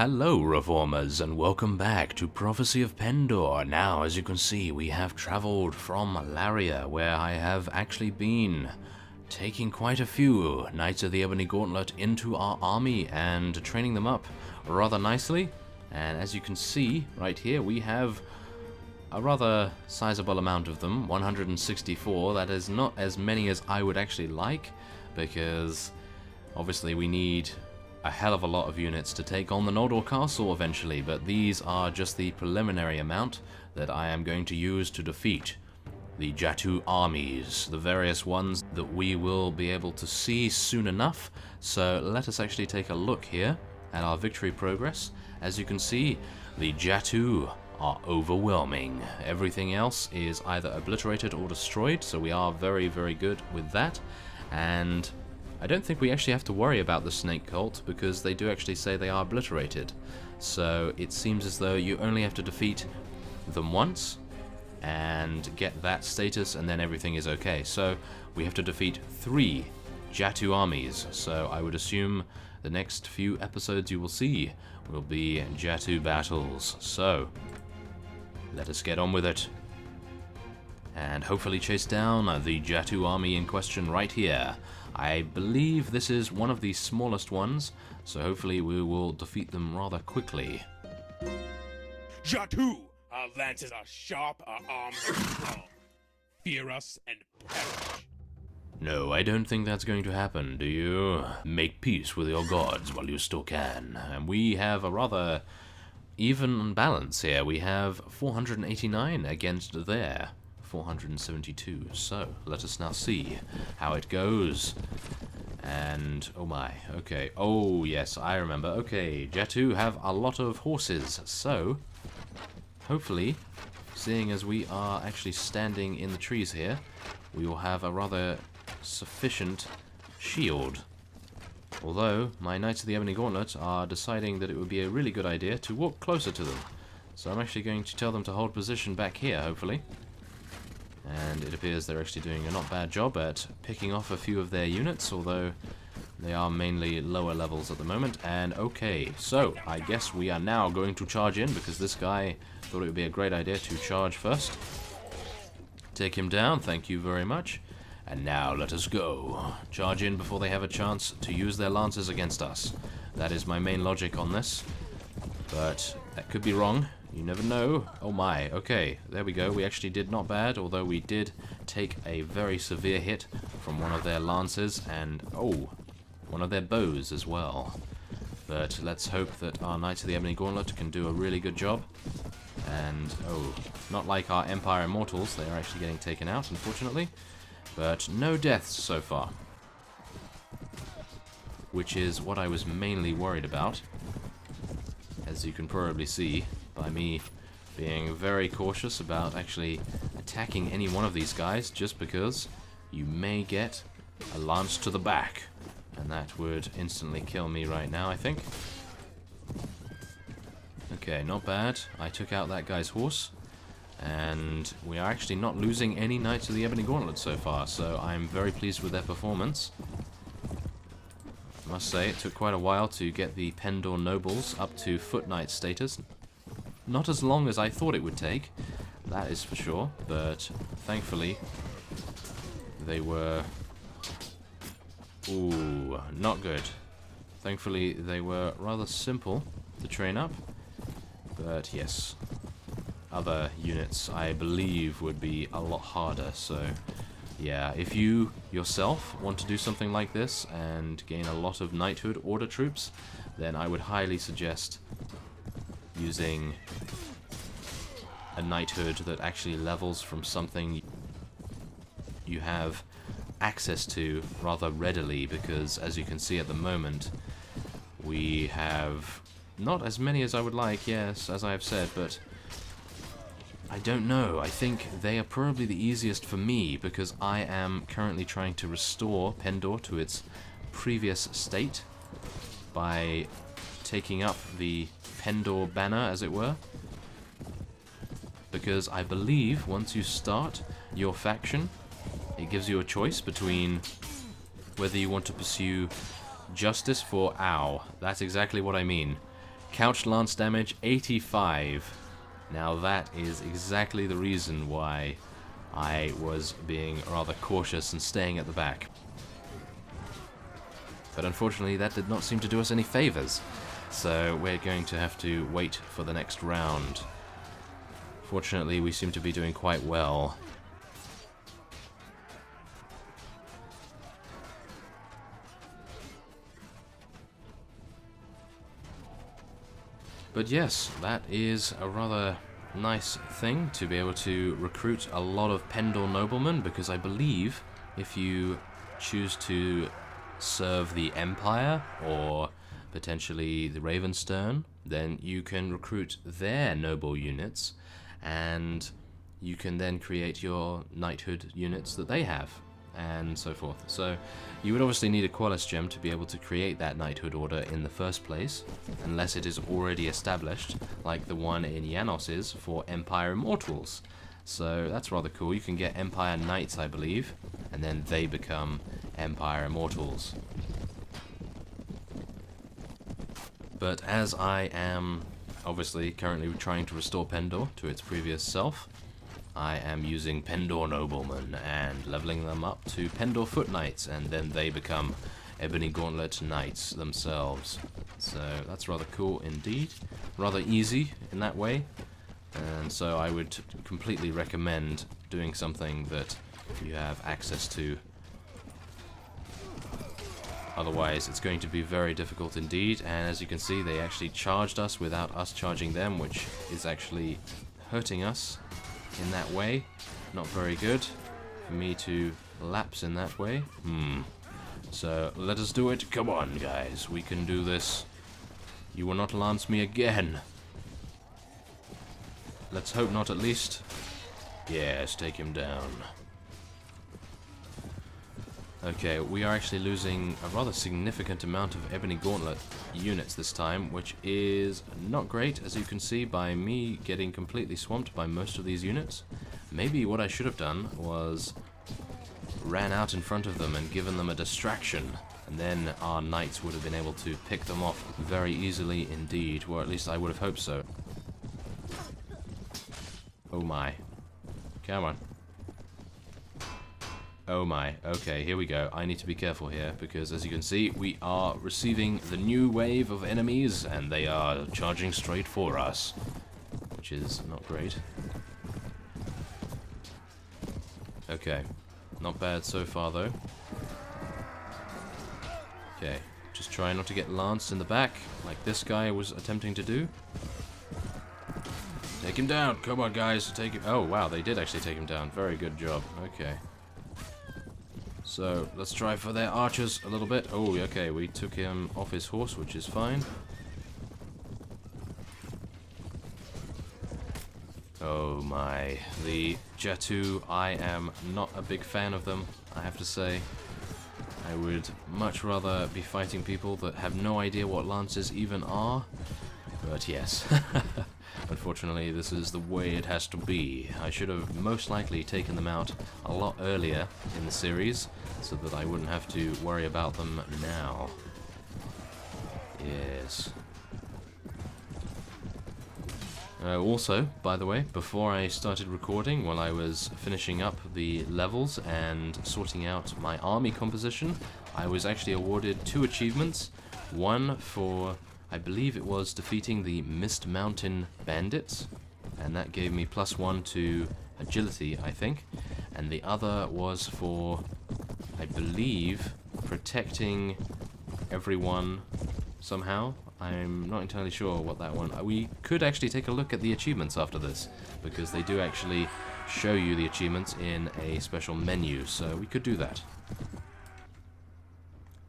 Hello Reformers, and welcome back to Prophecy of Pendor. Now, as you can see, we have travelled from Laria, where I have actually been taking quite a few Knights of the Ebony Gauntlet into our army and training them up rather nicely. And as you can see right here, we have a rather sizable amount of them, 164. That is not as many as I would actually like, because obviously we need a hell of a lot of units to take on the Noldor Castle eventually, but these are just the preliminary amount that I am going to use to defeat the Jatu armies, the various ones that we will be able to see soon enough. So let us actually take a look here at our victory progress. As you can see, the Jatu are overwhelming. Everything else is either obliterated or destroyed, so we are very, very good with that. And I don't think we actually have to worry about the snake cult, because they do actually say they are obliterated. So it seems as though you only have to defeat them once and get that status, and then everything is okay. So we have to defeat 3 Jatu armies. So I would assume the next few episodes you will see will be Jatu battles. So let us get on with it and hopefully chase down the Jatu army in question right here. I believe this is one of the smallest ones, so hopefully we will defeat them rather quickly. Jatu! Our lances are sharp, our arms are strong. Fear us and perish. No, I don't think that's going to happen, do you? Make peace with your gods while you still can. And we have a rather even balance here. We have 489 against their 472. So let us now see how it goes. And oh my, okay, oh yes, I remember. Okay, Jatu have a lot of horses, so hopefully, seeing as we are actually standing in the trees here, we will have a rather sufficient shield. Although my Knights of the Ebony Gauntlet are deciding that it would be a really good idea to walk closer to them, so I'm actually going to tell them to hold position back here, hopefully. And it appears they're actually doing a not bad job at picking off a few of their units, although they are mainly lower levels at the moment. And okay, so I guess we are now going to charge in, because this guy thought it would be a great idea to charge first. Take him down, thank you very much. And now let us go. Charge in before they have a chance to use their lances against us. That is my main logic on this, but that could be wrong. You never know. Oh my, okay, there we go. We actually did not bad, although we did take a very severe hit from one of their lances and, oh, one of their bows as well. But let's hope that our Knights of the Ebony Gauntlet can do a really good job. And, oh, not like our Empire Immortals, they are actually getting taken out, unfortunately. But no deaths so far, which is what I was mainly worried about, as you can probably see by me being very cautious about actually attacking any one of these guys, just because you may get a lance to the back, and that would instantly kill me right now, I think. Okay, not bad. I took out that guy's horse, and we are actually not losing any Knights of the Ebony Gauntlet so far, so I'm very pleased with their performance. I must say, it took quite a while to get the Pendor nobles up to Foot Knight status. Not as long as I thought it would take, that is for sure, but thankfully they were... ooh, not good. Thankfully they were rather simple to train up, but yes, other units I believe would be a lot harder. So yeah, if you yourself want to do something like this and gain a lot of knighthood order troops, then I would highly suggest using a knighthood that actually levels from something you have access to rather readily, because as you can see at the moment, we have not as many as I would like, yes, as I have said, but I don't know. I think they are probably the easiest for me, because I am currently trying to restore Pendor to its previous state by taking up the Pendor banner, as it were. Because I believe once you start your faction, it gives you a choice between whether you want to pursue justice for... ow, that's exactly what I mean. Couch lance damage, 85. Now that is exactly the reason why I was being rather cautious and staying at the back. But unfortunately that did not seem to do us any favors. So we're going to have to wait for the next round. Fortunately we seem to be doing quite well. But yes, that is a rather nice thing to be able to recruit a lot of Pendor noblemen, because I believe if you choose to serve the Empire or potentially the Ravenstern, then you can recruit their noble units and you can then create your knighthood units that they have, and so forth. So you would obviously need a Qualis gem to be able to create that knighthood order in the first place, unless it is already established, like the one in Janos is for Empire Immortals. So that's rather cool. You can get Empire Knights, I believe, and then they become Empire Immortals. But as I am obviously currently trying to restore Pendor to its previous self, I am using Pendor noblemen and leveling them up to Pendor foot knights, and then they become Ebony Gauntlet knights themselves. So that's rather cool indeed. Rather easy in that way, and so I would completely recommend doing something that you have access to. Otherwise it's going to be very difficult indeed, and as you can see they actually charged us without us charging them, which is actually hurting us in that way. Not very good for me to lapse in that way. So let us do it. Come on guys, we can do this. You will not lance me again. Let's hope not, at least. Yes, take him down. Okay, we are actually losing a rather significant amount of Ebony Gauntlet units this time, which is not great, as you can see by me getting completely swamped by most of these units. Maybe what I should have done was ran out in front of them and given them a distraction, and then our knights would have been able to pick them off very easily indeed, or at least I would have hoped so. Oh my. Come on. Oh my, okay, here we go. I need to be careful here, because as you can see, we are receiving the new wave of enemies, and they are charging straight for us, which is not great. Okay, not bad so far though. Okay, just try not to get lanced in the back, like this guy was attempting to do. Take him down, come on guys, take him. Oh wow, they did actually take him down, very good job, okay. So, let's try for their archers a little bit. Oh, okay, we took him off his horse, which is fine. Oh my, the Jatu, I am not a big fan of them, I have to say. I would much rather be fighting people that have no idea what lances even are. But yes, unfortunately this is the way it has to be. I should have most likely taken them out a lot earlier in the series, so that I wouldn't have to worry about them now. Yes. Also, by the way, before I started recording, while I was finishing up the levels and sorting out my army composition, I was actually awarded 2 achievements. One for, I believe it was defeating the Mist Mountain Bandits, and that gave me +1 to agility, I think. And the other was for, I believe, protecting everyone somehow. I'm not entirely sure what that one... We could actually take a look at the achievements after this, because they do actually show you the achievements in a special menu, so we could do that.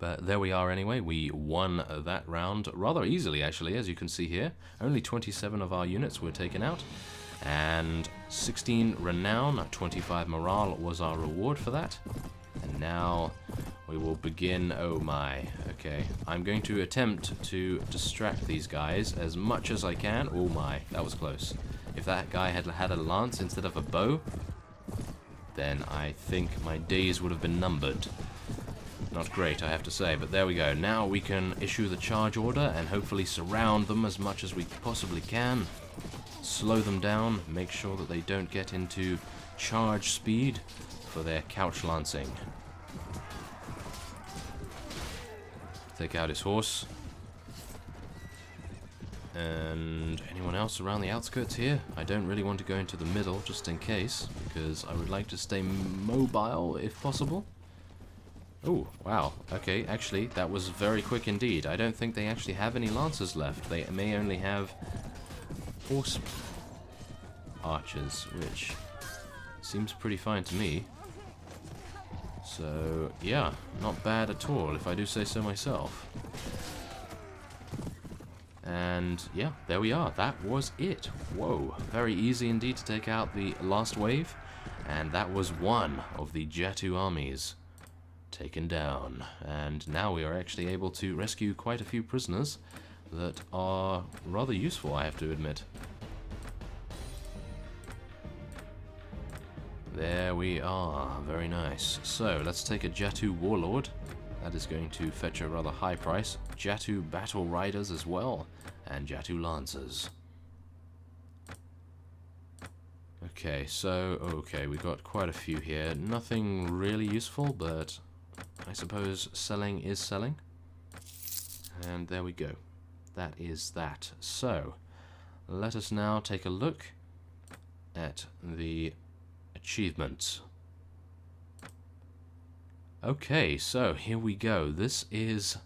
But there we are anyway, we won that round rather easily actually, as you can see here. Only 27 of our units were taken out, and 16 renown, 25 morale was our reward for that. And now we will begin. Oh my, okay. I'm going to attempt to distract these guys as much as I can. Oh my, that was close. If that guy had had a lance instead of a bow, then I think my days would have been numbered. Not great, I have to say, but there we go. Now we can issue the charge order and hopefully surround them as much as we possibly can. Slow them down, make sure that they don't get into charge speed for their couch lancing. Take out his horse. And anyone else around the outskirts here? I don't really want to go into the middle, just in case, because I would like to stay mobile if possible. Oh, wow. Okay, actually, that was very quick indeed. I don't think they actually have any lancers left. They may only have horse archers, which seems pretty fine to me. So, yeah, not bad at all, if I do say so myself. And, yeah, there we are. That was it. Whoa, very easy indeed to take out the last wave. And that was one of the Jatu armies taken down. And now we are actually able to rescue quite a few prisoners that are rather useful, I have to admit. There we are. Very nice. So, let's take a Jatu Warlord. That is going to fetch a rather high price. Jatu Battle Riders as well. And Jatu Lancers. Okay, so, okay, we got quite a few here. Nothing really useful, but I suppose selling is selling. And there we go. That is that. So, let us now take a look at the achievements. Okay, so here we go. This is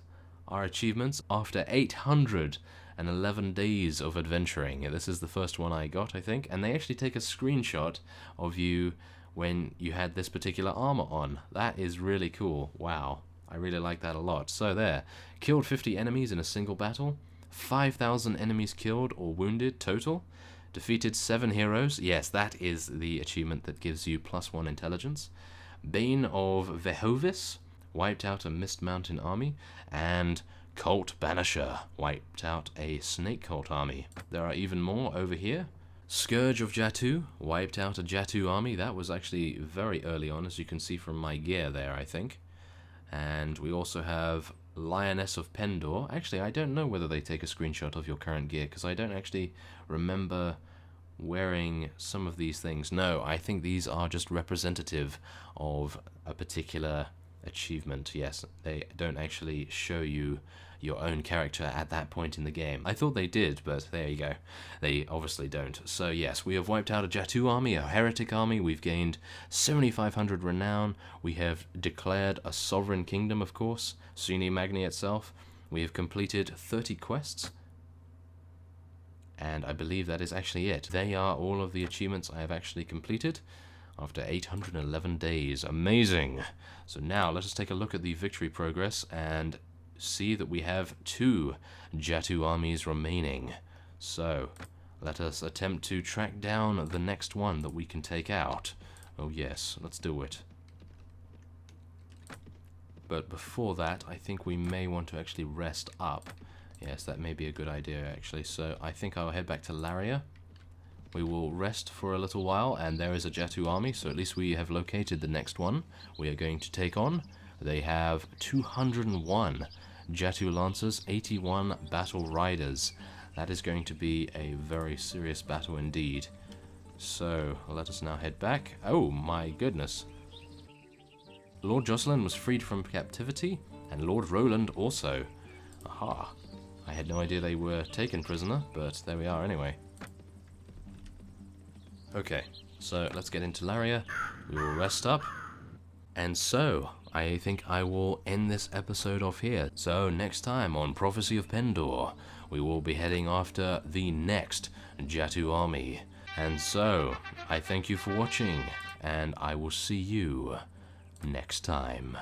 our achievements after 811 days of adventuring. This is the first one I got, I think, and they actually take a screenshot of you when you had this particular armor on. That is really cool. Wow, I really like that a lot. So there, killed 50 enemies in a single battle, 5,000 enemies killed or wounded total, defeated 7 heroes. Yes, that is the achievement that gives you +1 intelligence. Bane of Vehovis wiped out a Mist Mountain army, and Cult Banisher wiped out a Snake Cult army. There are even more over here. Scourge of Jatu wiped out a Jatu army. That was actually very early on, as you can see from my gear there, I think. And we also have Lioness of Pendor. Actually, I don't know whether they take a screenshot of your current gear, because I don't actually remember wearing some of these things. No, I think these are just representative of a particular achievement. Yes, they don't actually show you your own character at that point in the game. I thought they did, but there you go. They obviously don't. So yes, we have wiped out a Jatu army, a heretic army. We've gained 7,500 renown. We have declared a sovereign kingdom, of course, Suni Magni itself. We have completed 30 quests. And I believe that is actually it. They are all of the achievements I have actually completed after 811 days. Amazing! So now let us take a look at the victory progress and see that we have 2 Jatu armies remaining. So let us attempt to track down the next one that we can take out. Oh yes, let's do it. But before that, I think we may want to actually rest up. Yes, that may be a good idea, actually. So I think I'll head back to Laria. We will rest for a little while, and there is a Jatu army, so at least we have located the next one we are going to take on. They have 201 Jatu Lancers, 81 Battle Riders. That is going to be a very serious battle indeed. So, let us now head back. Oh my goodness. Lord Jocelyn was freed from captivity, and Lord Roland also. Aha. I had no idea they were taken prisoner, but there we are anyway. Okay, so let's get into Laria. We will rest up. And so, I think I will end this episode off here. So, next time on Prophecy of Pendor, we will be heading after the next Jatu army. And so, I thank you for watching, and I will see you next time.